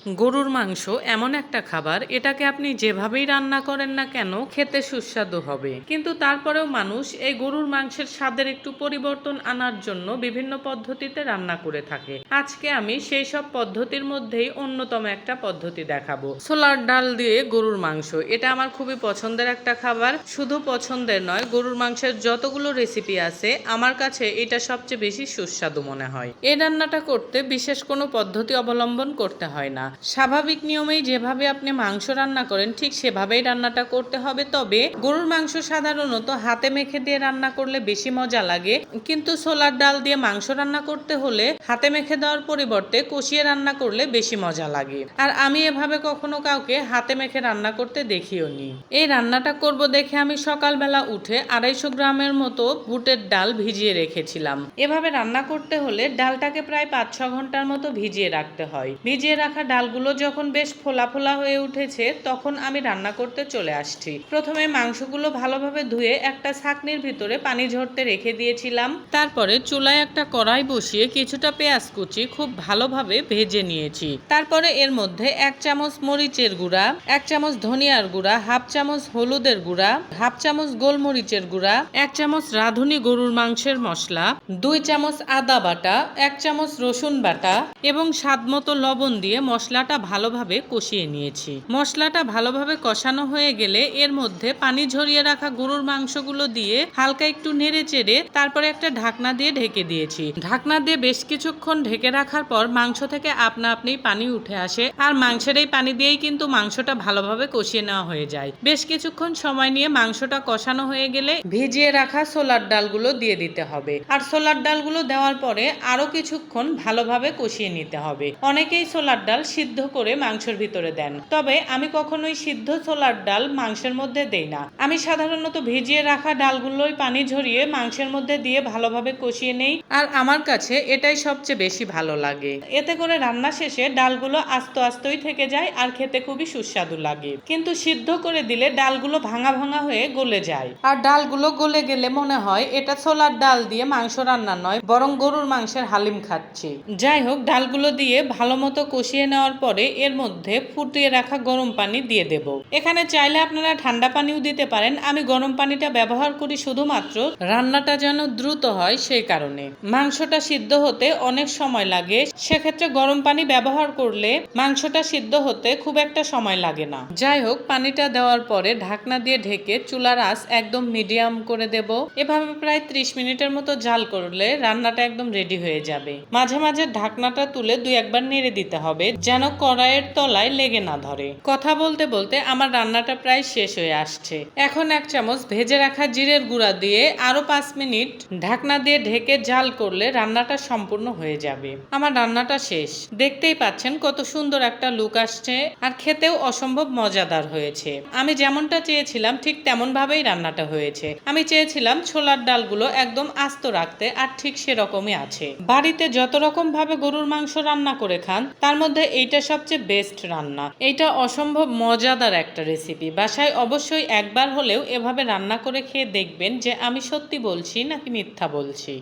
গরুর মাংস এমন একটা খাবার, এটাকে আপনি যেভাবেই রান্না করেন না কেন খেতে সুস্বাদু হবে। কিন্তু তারপরেও মানুষ এই গরুর মাংসের স্বাদের একটু পরিবর্তন আনার জন্য বিভিন্ন পদ্ধতিতে রান্না করে থাকে। আজকে আমি সেই সব পদ্ধতির মধ্যেই অন্যতম একটা পদ্ধতি দেখাবো। ছোলার ডাল দিয়ে গরুর মাংস, এটা আমার খুবই পছন্দের একটা খাবার। শুধু পছন্দের নয়, গরুর মাংসের যতগুলো রেসিপি আছে আমার কাছে এটা সবচেয়ে বেশি সুস্বাদু মনে হয়। এই রান্নাটা করতে বিশেষ কোনো পদ্ধতি অবলম্বন করতে হয় না। স্বাভাবিক নিয়মেই যেভাবে আপনি মাংস রান্না করেন ঠিক সেভাবেই রান্নাটা করতে হবে। তবে গরুর মাংস সাধারণত হাতে মেখে দিয়ে রান্না করলে বেশি মজা লাগে, কিন্তু ছোলার ডাল দিয়ে মাংস রান্না করতে হলে হাতে মেখে দেওয়ার পরিবর্তে কষিয়ে রান্না করলে বেশি মজা লাগে। আর আমি এভাবে কখনো কাউকে হাতে মেখে রান্না করতে দেখিও নি। এই রান্নাটা করব দেখে আমি সকালবেলা উঠে 250 গ্রামের মতো বুটের ডাল ভিজিয়ে রেখেছিলাম। এভাবে রান্না করতে হলে ডালটাকে প্রায় 5-6 ঘন্টার মতো ভিজিয়ে রাখতে হয়। ভিজিয়ে রাখা ডালগুলো যখন বেশ ফোলা ফোলা হয়ে উঠেছে তখন আমি রান্না করতে চলে আসছি। প্রথমে মাংসগুলো ভালোভাবে ধুয়ে একটা ছাঁকনির ভিতরে পানি ঝরতে রেখে দিয়েছিলাম। তারপরে চুলায় একটা কড়াই বসিয়ে কিছুটা পেঁয়াজ কুচি খুব ভালোভাবে ভেজে নিয়েছি। তারপরে এর মধ্যে 1 চামচ মরিচের গুঁড়া, 1 চামচ ধনিয়ার গুঁড়া, হাফ চামচ হলুদের গুঁড়া, হাফ চামচ গোলমরিচের গুঁড়া, 1 চামচ রাঁধুনি গরুর মাংসের মশলা, 2 চামচ আদা বাটা, 1 চামচ রসুন বাটা এবং স্বাদমতো লবণ দিয়ে মশলাটা ভালোভাবে কষিয়ে নিয়েছি। মশলাটা ভালোভাবে কষানো হয়ে গেলে এর মধ্যে পানি ঝরিয়ে রাখা গরুর মাংসগুলো দিয়ে হালকা একটু নেড়ে চেড়ে তারপরে একটা ঢাকনা দিয়ে ঢেকে দিয়েছি। ঢাকনা দিয়ে বেশ কিছুক্ষণ ঢেকে রাখার পর মাংস থেকে আপনা আপনি পানি উঠে আসে, আর মাংসের এই পানি দিয়েই কিন্তু মাংসটা ভালোভাবে কষিয়ে নেওয়া হয়ে যায়। বেশ কিছুক্ষণ সময় নিয়ে মাংসটা কষানো হয়ে গেলে ভিজিয়ে রাখা ছোলার ডালগুলো দিয়ে দিতে হবে। আর ছোলার ডালগুলো দেওয়ার পরে আরো কিছুক্ষণ ভালোভাবে কষিয়ে নিতে হবে। অনেকেই ছোলার ডাল সিদ্ধ করে মাংসের ভিতরে দেন, তবে আমি কখনোই সিদ্ধ ছোলার ডাল মাংসের মধ্যে দেই না। আমি সাধারণত ভিজিয়ে রাখা ডালগুলোই পানি ঝরিয়ে মাংসের মধ্যে দিয়ে ভালোভাবে কষিয়ে নেই, আর আমার কাছে এটাই সবচেয়ে বেশি ভালো লাগে। এতে করে রান্না শেষে ডালগুলো আস্ত আস্তই থেকে যায় আর খেতে খুবই সুস্বাদু লাগে। কিন্তু সিদ্ধ করে দিলে ডালগুলো ভাঙা ভাঙা হয়ে গলে যায়, আর ডালগুলো গলে গেলে মনে হয় এটা ছোলার ডাল দিয়ে মাংস রান্না নয়, বরং গরুর মাংসের হালিম খাচ্ছি। যাই হোক, ডালগুলো দিয়ে ভালো মতো কষিয়ে নেওয়ার পরে এর মধ্যে ফুটিয়ে রাখা গরম পানি দিয়ে দেব। এখানে চাইলে আপনারা ঠান্ডা পানিও দিতে পারেন। আমি গরম পানিটা ব্যবহার করি শুধুমাত্র রান্নাটা যেন দ্রুত হয় সেই কারণে। মাংসটা সিদ্ধ হতে অনেক সময় লাগে, সেক্ষেত্রে গরম পানি ব্যবহার করলে মাংসটা সিদ্ধ হতে খুব একটা সময় লাগে না। যাই হোক, পানিটা দেওয়ার পরে ঢাকনা দিয়ে ঢেকে চুলার আঁচ একদম মিডিয়াম করে দেব। এভাবে প্রায় 30 মিনিটের মতো জাল করলে রান্নাটা একদম রেডি হয়ে যাবে। মাঝে মাঝে ঢাকনাটা তুলে 2-1 বার নেড়ে দিতে হবে যেন কড়াইয়ের তলায় লেগে না ধরে। কথা বলতে বলতে আমার রান্নাটা প্রায় শেষ হয়ে আসছে। এখন 1 চামচ ভেজে রাখা জিরের গুঁড়া দিয়ে আরো 5 মিনিট ঢাকনা দিয়ে ঢেকে জাল করলে রান্নাটা সম্পূর্ণ হয়ে যাবে। আমার রান্নাটা শেষ। দেখতেই পাচ্ছেন কত সুন্দর একটা লুক আসছে, আর খেতেও অসম্ভব মজাদার হয়েছে। আমি যেমনটা চেয়েছিলাম ঠিক তেমন ভাবেই রান্নাটা হয়েছে। আমি চেয়েছিলাম ছোলার ডালগুলো একদম আস্ত রাখতে, আর ঠিক সেরকমই আছে। বাড়িতে যত রকম ভাবে গরুর মাংস রান্না করে খান তার মধ্যে এইটা সবচেয়ে বেস্ট রান্না। এইটা অসম্ভব মজাদার একটা রেসিপি। বাসায় অবশ্যই একবার হলেও এভাবে রান্না করে খেয়ে দেখবেন যে আমি সত্যি বলছি নাকি মিথ্যা বলছি।